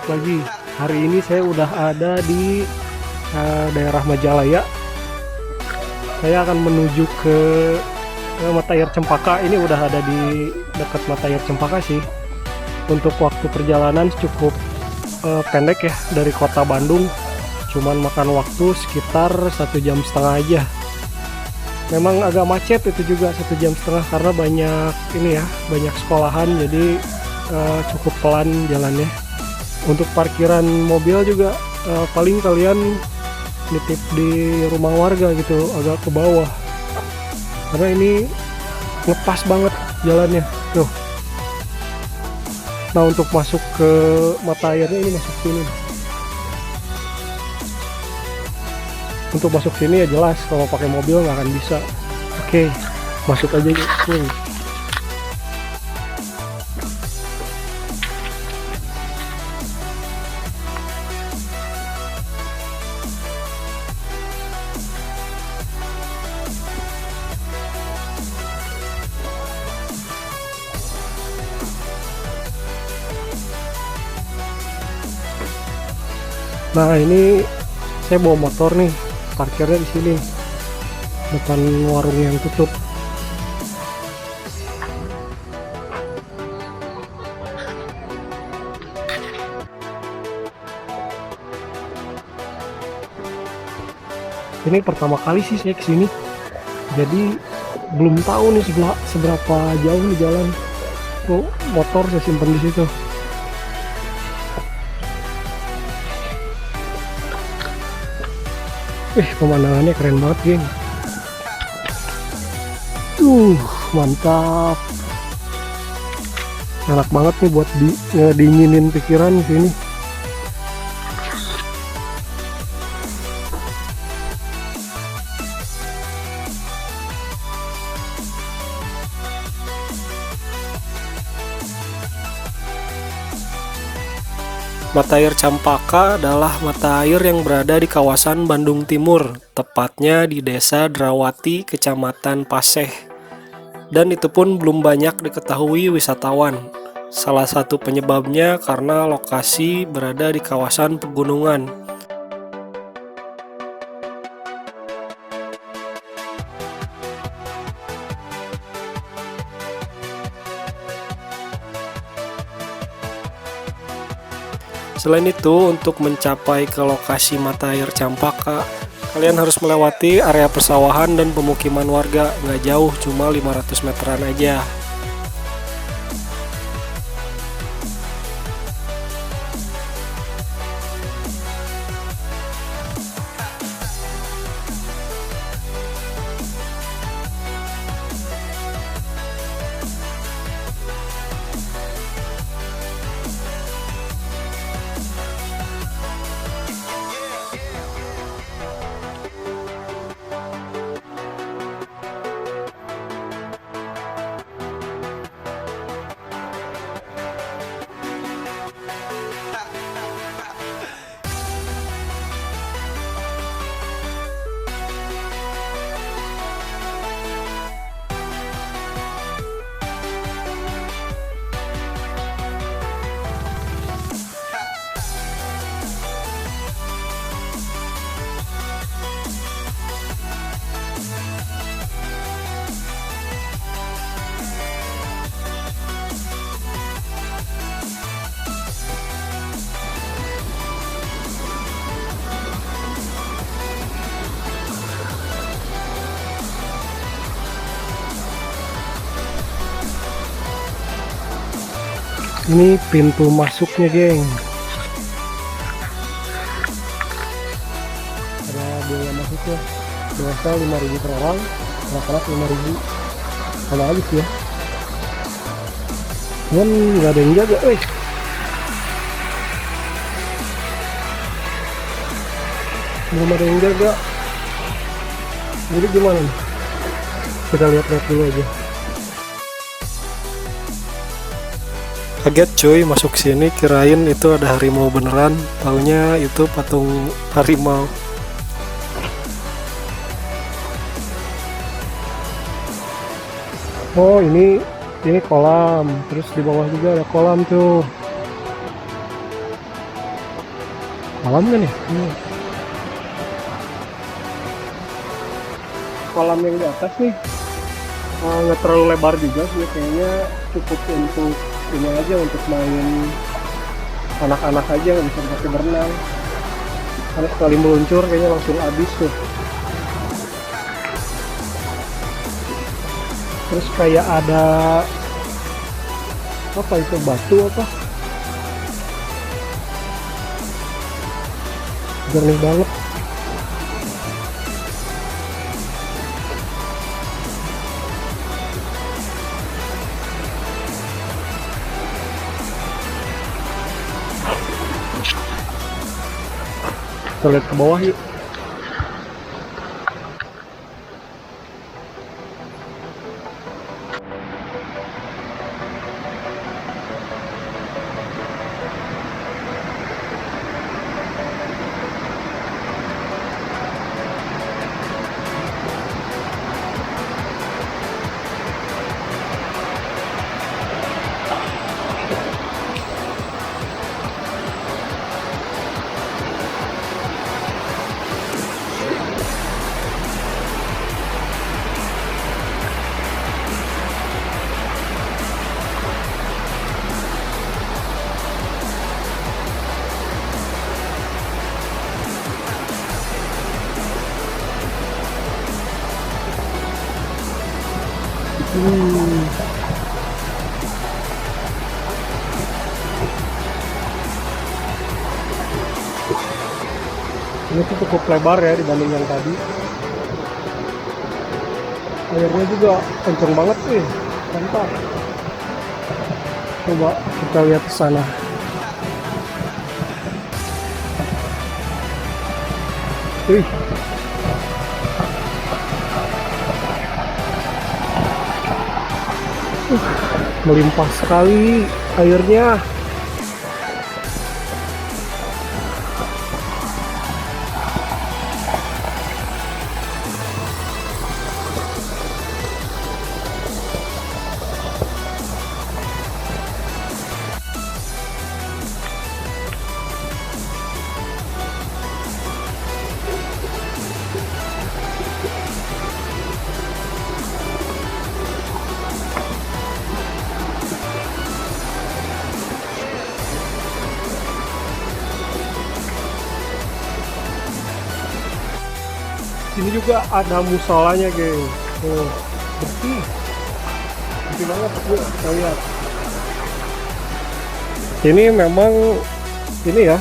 balik lagi. Hari ini saya udah ada di daerah Majalaya. Saya akan menuju ke Mata Air Cempaka. Ini udah ada di dekat Mata Air Cempaka sih. Untuk waktu perjalanan cukup pendek ya, dari kota Bandung. Cuman makan waktu sekitar 1,5 jam aja. Memang agak macet itu juga 1,5 jam karena banyak ini ya, banyak sekolahan, jadi cukup pelan jalannya. Untuk parkiran mobil juga paling kalian nitip di rumah warga gitu, agak ke bawah karena ini ngepas banget jalannya tuh. Nah, untuk masuk ke mata airnya ini masuk sini. Untuk masuk sini ya jelas kalau pakai mobil nggak akan bisa. Oke, masuk aja yuk. Nah, ini saya bawa motor nih, parkirnya di sini depan warung yang tutup. Ini pertama kali sih saya kesini, jadi belum tahu nih seberapa jauh nih jalan. Tuh, motor saya simpan di situ. Pemandangannya keren banget, geng. Mantap. Enak banget nih buat ngedinginin pikiran di sini. Mata Air Cempaka adalah mata air yang berada di kawasan Bandung Timur, tepatnya di Desa Drawati, Kecamatan Paseh. Dan itu pun belum banyak diketahui wisatawan. Salah satu penyebabnya karena lokasi berada di kawasan pegunungan. Selain itu, untuk mencapai ke lokasi Mata Air Cempaka, kalian harus melewati area persawahan dan pemukiman warga. Nggak jauh, cuma 500 meteran aja. Ini pintu masuknya, geng. Ada biaya masuknya. Biasa 5.000 per orang, anak-anak 5.000. Sama aja sih ya. Cuman nggak ada yang jaga, belum ada yang jaga. Jadi gimana nih? Kita lihat-lihat dulu aja. Kaget cuy, masuk sini kirain itu ada harimau beneran, taunya itu patung harimau. Oh, ini kolam, terus di bawah juga ada kolam tuh. Kolam kan ya? Kolam yang di atas nih nggak terlalu lebar juga sih, kayaknya cukup untuk ini aja, untuk main anak-anak aja, nggak bisa pakai berenang. Karena sekali meluncur kayaknya langsung habis tuh. Terus kayak ada apa itu, batu apa, jernih banget. Kita lihat ke bawah yuk. Ini tuh cukup lebar ya dibanding yang tadi. Airnya juga kenceng banget sih, mantap. Coba kita lihat ke sana. Wih. Melimpah sekali airnya. Ini juga ada musolanya, geng. Oh, bersih banget tuh, kita lihat. Ini memang ini ya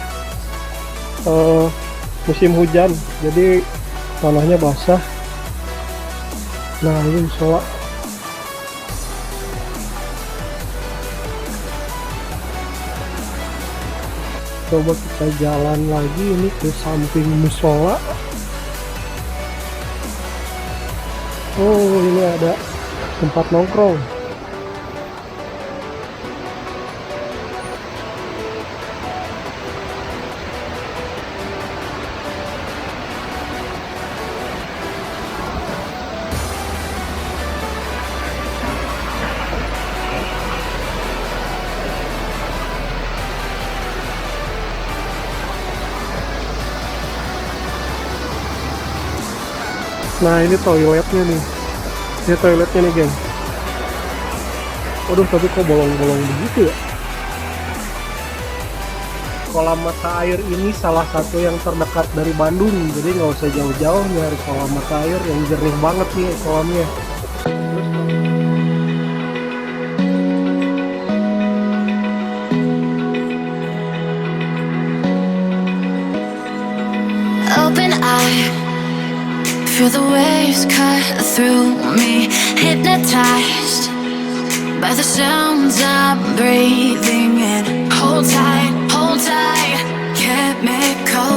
musim hujan, jadi tanahnya basah. Nah, ini musola. Coba kita jalan lagi ini ke samping musola. Oh, ini ada tempat nongkrong. Nah, ini toiletnya nih. Ini toiletnya nih, geng. Waduh, tapi kok bolong-bolong begitu ya? Kolam mata air ini salah satu yang terdekat dari Bandung, jadi nggak usah jauh-jauh nyari kolam mata air yang jernih banget nih kolamnya. Open eye, feel the waves cut through me, hypnotized by the sounds I'm breathing in. Hold tight, chemical